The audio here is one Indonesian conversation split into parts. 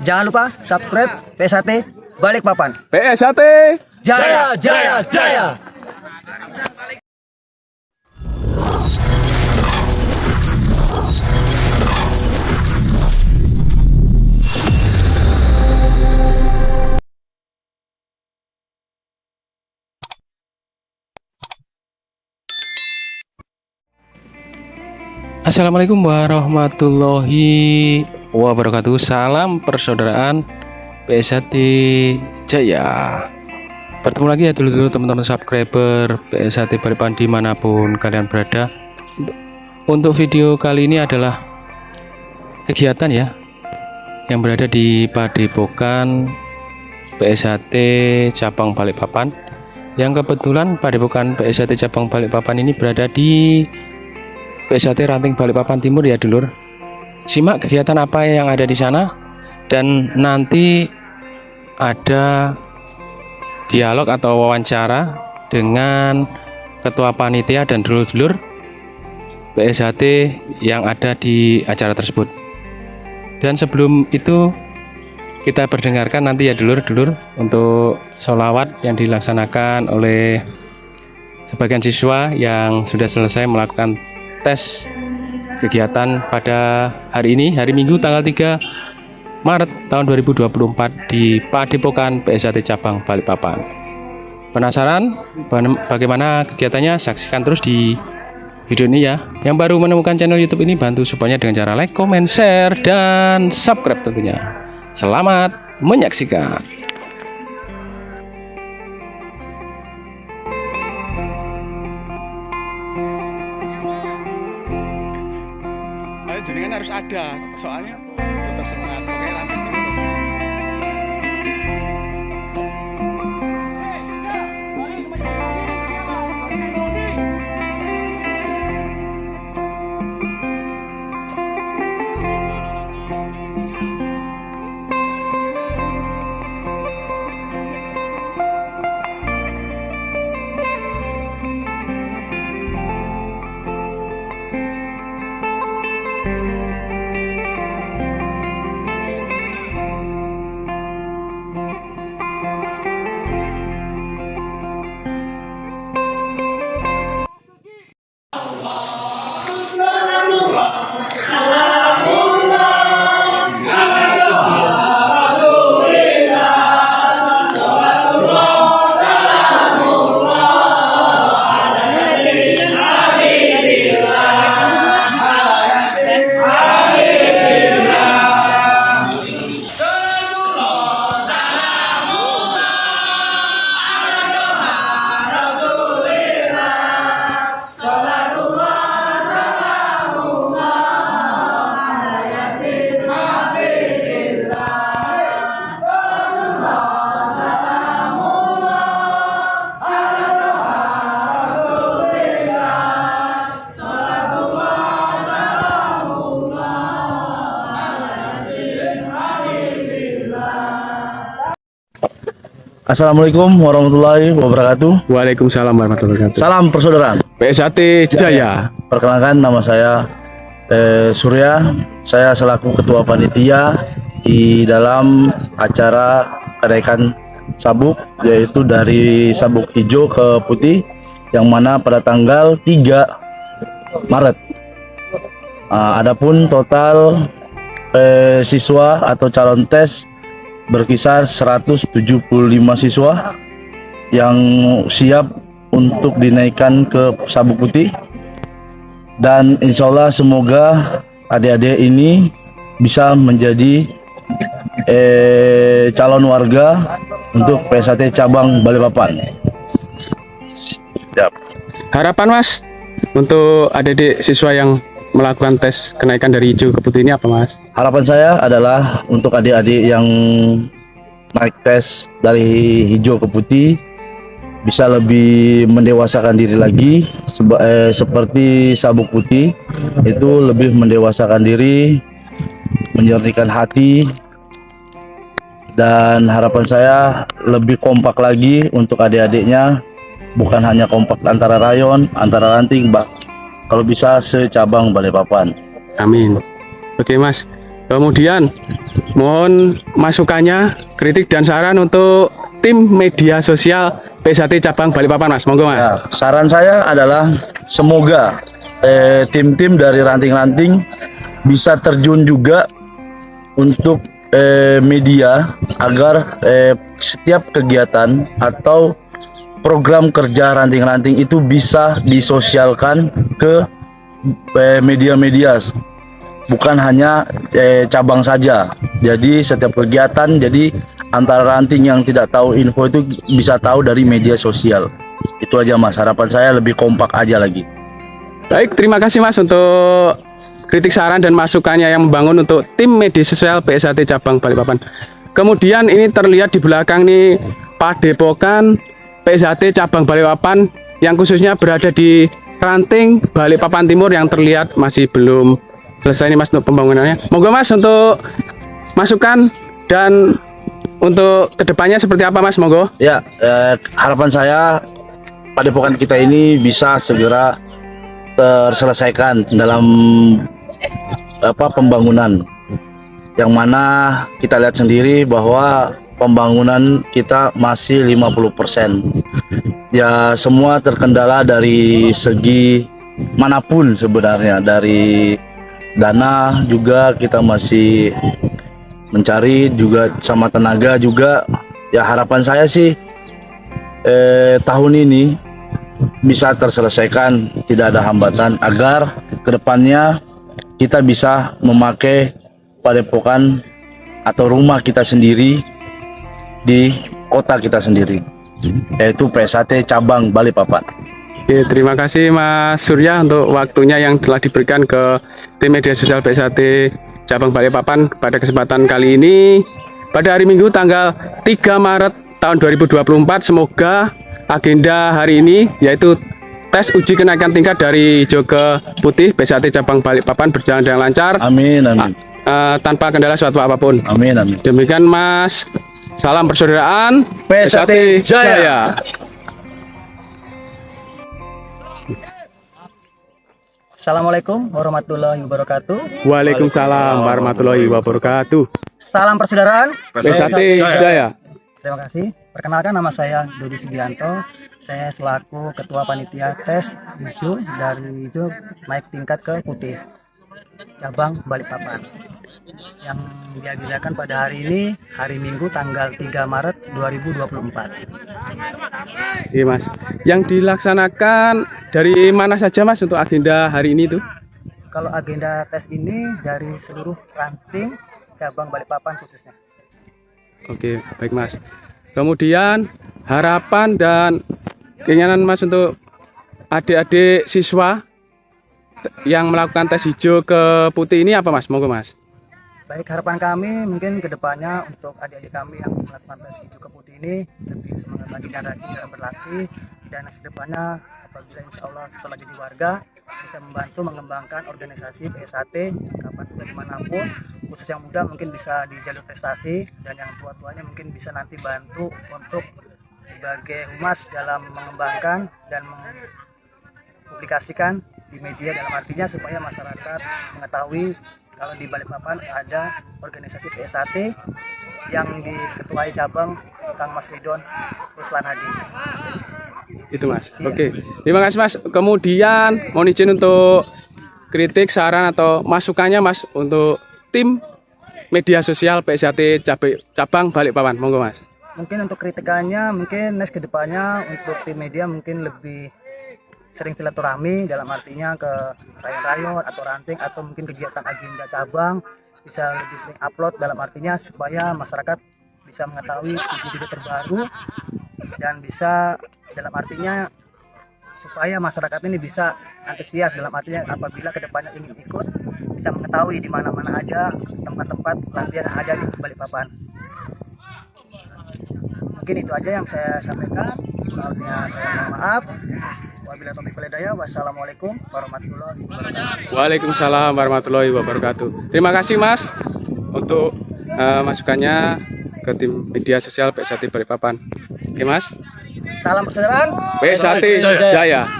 Jangan lupa subscribe PSHT Balikpapan. PSHT Jaya, jaya, jaya. Assalamualaikum warahmatullahi wabarakatuh. Salam persaudaraan PSHT Jaya. Bertemu lagi ya dulu teman-teman subscriber PSHT Balikpapan dimanapun kalian berada. Untuk video kali ini adalah kegiatan ya yang berada di Padepokan PSHT Cabang Balikpapan. Yang kebetulan Padepokan PSHT Cabang Balikpapan ini berada di PSHT Ranting Balikpapan Timur ya dulur. Simak kegiatan apa yang ada di sana, dan nanti ada dialog atau wawancara dengan ketua panitia dan dulur-dulur PSHT yang ada di acara tersebut. Dan sebelum itu kita perdengarkan nanti ya dulur-dulur untuk sholawat yang dilaksanakan oleh sebagian siswa yang sudah selesai melakukan tes kegiatan pada hari ini, hari Minggu tanggal 3 Maret tahun 2024 di Padepokan PSHT Cabang Balikpapan. Penasaran bagaimana kegiatannya? Saksikan terus di video ini ya. Yang baru menemukan channel YouTube ini, bantu supportnya dengan cara like, comment, share, dan subscribe tentunya. Selamat menyaksikan. Jadi kan harus ada, soalnya tetap semangat. Oke, lanjut dulu. Assalamualaikum warahmatullahi wabarakatuh. Waalaikumsalam warahmatullahi wabarakatuh. Salam persaudaraan. PSHT Jaya. Perkenalkan, nama saya Surya. Saya selaku ketua panitia di dalam acara kenaikan sabuk, yaitu dari sabuk hijau ke putih, yang mana pada tanggal 3 Maret. Adapun total siswa atau calon tes berkisar 175 siswa yang siap untuk dinaikkan ke sabuk putih, dan insya Allah semoga adik-adik ini bisa menjadi calon warga untuk PSHT Cabang Balikpapan. Siap. Harapan Mas untuk adik-adik siswa yang melakukan tes kenaikan dari hijau ke putih ini apa Mas? Harapan saya adalah untuk adik-adik yang naik tes dari hijau ke putih bisa lebih mendewasakan diri lagi, seperti sabuk putih itu lebih mendewasakan diri, menyernihkan hati, dan harapan saya lebih kompak lagi untuk adik-adiknya, bukan hanya kompak antara rayon, antara ranting, kalau bisa secabang Balikpapan. Amin. Oke Mas, Kemudian mohon masukannya, kritik dan saran untuk tim media sosial PSAT cabang Balikpapan, Mas. Monggo, Mas. Ya, saran saya adalah semoga tim-tim dari ranting-ranting bisa terjun juga untuk media agar setiap kegiatan atau program kerja ranting-ranting itu bisa disosialkan ke media-media, bukan hanya cabang saja. Jadi setiap kegiatan, jadi antara ranting yang tidak tahu info itu bisa tahu dari media sosial. Itu aja Mas, harapan saya lebih kompak aja lagi. Baik, terima kasih Mas untuk kritik saran dan masukannya yang membangun untuk tim media sosial PSAT cabang Balikpapan. Kemudian ini terlihat di belakang nih Padepokan PSAT cabang Balikpapan yang khususnya berada di Ranting Balikpapan Timur yang terlihat masih belum selesai nih Mas untuk pembangunannya. Moga Mas untuk masukan dan untuk kedepannya seperti apa Mas, monggo? Ya, harapan saya Padepokan kita ini bisa segera terselesaikan dalam pembangunan, yang mana kita lihat sendiri bahwa pembangunan kita masih 50%. Ya, semua terkendala dari segi manapun sebenarnya, dari dana juga kita masih mencari juga, sama tenaga juga. Ya, harapan saya sih tahun ini bisa terselesaikan, tidak ada hambatan, agar kedepannya kita bisa memakai padepokan atau rumah kita sendiri di kota kita sendiri, yaitu PSAT cabang Balikpapan. Oke, terima kasih Mas Surya untuk waktunya yang telah diberikan ke tim media sosial PSAT cabang Balikpapan pada kesempatan kali ini pada hari Minggu tanggal 3 Maret tahun 2024. Semoga agenda hari ini yaitu tes uji kenaikan tingkat dari hijau ke putih PSAT cabang Balikpapan berjalan dengan lancar. Amin, amin. Tanpa kendala suatu apapun. Amin, amin. Demikian Mas. Salam persaudaraan PSAT Jaya. Assalamualaikum warahmatullahi wabarakatuh. Waalaikumsalam warahmatullahi wabarakatuh. Salam persaudaraan. PSAT Jaya. Terima kasih. Perkenalkan, nama saya Dodi Sugianto. Saya selaku Ketua Panitia Tes Hijau dari hijau naik tingkat ke putih cabang Balikpapan yang diagendakan pada hari ini, hari Minggu tanggal 3 Maret 2024. Iya Mas. Yang dilaksanakan dari mana saja Mas untuk agenda hari ini tuh? Kalau agenda tes ini dari seluruh ranting cabang Balikpapan khususnya. Oke, baik Mas. Kemudian harapan dan keinginan Mas untuk adik-adik siswa yang melakukan tes hijau ke putih ini apa Mas? Monggo Mas. Baik, harapan kami mungkin kedepannya untuk adik-adik kami yang melakukan tes hijau ke putih ini lebih semangat lagi dan rajin dalam berlatih, dan kedepannya apabila insya Allah setelah jadi warga bisa membantu mengembangkan organisasi PSAT kapan dan dimanapun, khusus yang muda mungkin bisa di jalur prestasi, dan yang tua-tuanya mungkin bisa nanti bantu untuk sebagai humas dalam mengembangkan dan mempublikasikan di media, dalam artinya supaya masyarakat mengetahui kalau di Balikpapan ada organisasi PSAT yang diketuai cabang Kang Mas Ridon Ruslan Hadi. Itu Mas. Iya. Oke. Terima kasih Mas. Kemudian mohon izin untuk kritik, saran atau masukannya Mas untuk tim media sosial PSAT cabang Balikpapan. Monggo Mas. Mungkin untuk kritikannya, mungkin next kedepannya untuk tim media mungkin lebih sering silaturahmi, dalam artinya ke rayon-rayon atau ranting atau mungkin kegiatan agenda cabang bisa lebih sering upload, dalam artinya supaya masyarakat bisa mengetahui video-video terbaru, dan bisa dalam artinya supaya masyarakat ini bisa antusias, dalam artinya apabila kedepannya ingin ikut bisa mengetahui di mana-mana aja tempat-tempat latihan yang ada di Balikpapan. Mungkin itu aja yang saya sampaikan. Kurangnya saya mohon maaf. Wabillahi taufiq wal hidayah. Wassalamualaikum warahmatullahi wabarakatuh. Waalaikumsalam warahmatullahi wabarakatuh. Terima kasih Mas untuk masukannya ke tim media sosial PSAT Balikpapan. Oke Mas. Salam persaudaraan PSAT Jaya.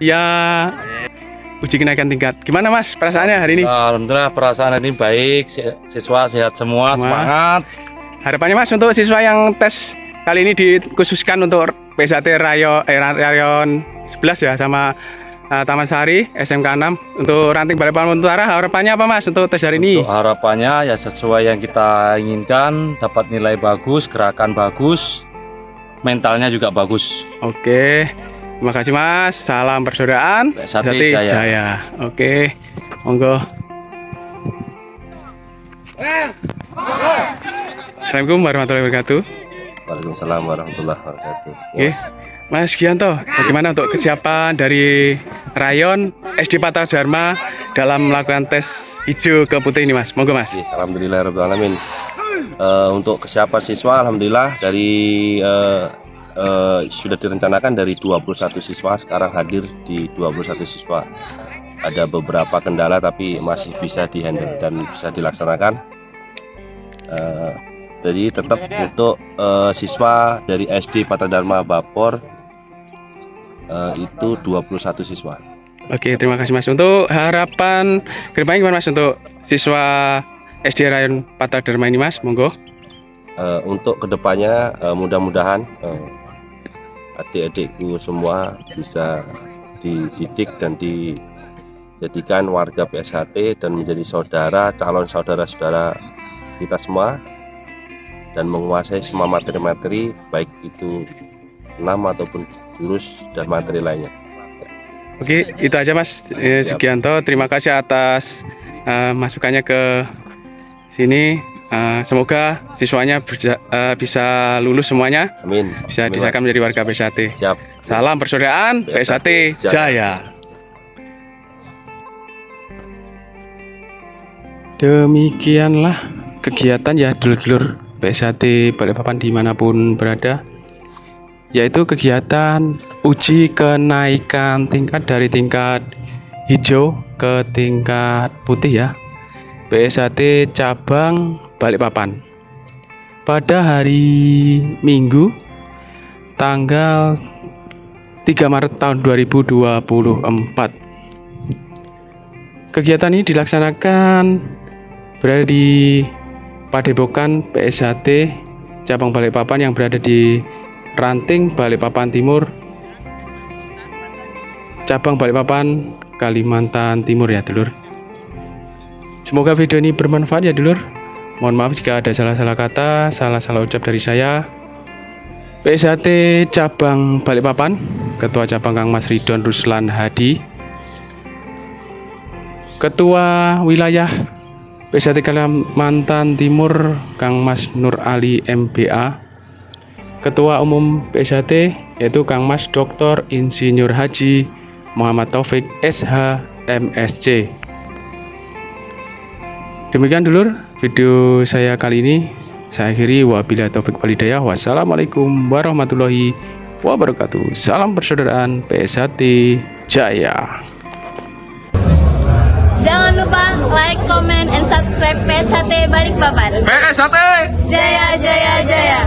Ya. uji kenaikan tingkat. Gimana Mas perasaannya hari ini? Alhamdulillah perasaan ini baik, siswa sehat semua, semangat. Harapannya Mas untuk siswa yang tes kali ini dikhususkan untuk PSAT Rayon 11 ya sama Taman Sari SMK 6 untuk ranting Balikpapan Utara. Harapannya apa Mas untuk tes hari ini? Untuk harapannya ya sesuai yang kita inginkan, dapat nilai bagus, gerakan bagus, mentalnya juga bagus. Oke, terima kasih Mas. Salam persaudaraan PSAT PSAT Jaya. Jaya. Oke, monggo. Assalamualaikum warahmatullahi wabarakatuh. Waalaikumsalam warahmatullahi wabarakatuh. Oke, Mas Gianto, bagaimana untuk kesiapan dari Rayon SD Patra Dharma dalam melakukan tes hijau ke putih ini Mas? Monggo Mas. Alhamdulillahirrahmanirrahim. Untuk kesiapan siswa, alhamdulillah dari sudah direncanakan dari 21 siswa, sekarang hadir di 21 siswa. Ada beberapa kendala tapi masih bisa dihandle dan bisa dilaksanakan. Jadi tetap untuk siswa dari SD Patra Dharma Bapor itu 21 siswa. Oke, terima kasih Mas. Untuk harapan kedepannya gimana Mas untuk siswa SD Rayon Patra Dharma ini Mas? Monggo. Untuk kedepannya mudah-mudahan adik-adikku semua bisa dididik dan dijadikan warga PSAT dan menjadi saudara, calon saudara-saudara kita semua dan menguasai semua materi-materi baik itu 6 ataupun jurus dan materi lainnya. Oke, itu aja Mas Sugianto. Terima kasih atas masukannya ke sini. Semoga siswanya bisa lulus semuanya, Amin. bisa Amin, disahkan Mas. menjadi warga PSAT. Siap. Salam persaudaraan PSAT Jaya. Demikianlah kegiatan ya dulur-dulur PSAT Balikpapan dimanapun berada, yaitu kegiatan uji kenaikan tingkat dari tingkat hijau ke tingkat putih ya, PSAT cabang Balikpapan pada hari Minggu tanggal 3 Maret tahun 2024. Kegiatan ini dilaksanakan berada di Padepokan PSAT cabang Balikpapan yang berada di Ranting Balikpapan Timur, cabang Balikpapan, Kalimantan Timur ya dulur. Semoga video ini bermanfaat ya dulur. Mohon maaf jika ada salah-salah kata, salah-salah ucap dari saya. PSAT cabang Balikpapan, Ketua Cabang Kang Mas Ridwan Ruslan Hadi, Ketua Wilayah PSAT Kalimantan Timur Kang Mas Nur Ali MBA, Ketua Umum PSAT yaitu Kang Mas Dr. Insinyur Haji Muhammad Taufik SH MSc. Demikian dulur video saya kali ini. Saya akhiri, wabillahi taufik wal hidayah. Wassalamualaikum warahmatullahi wabarakatuh. Salam persaudaraan PSAT Jaya. Jangan lupa like, comment, and subscribe PSAT Balikpapan. PSAT Jaya, jaya, jaya.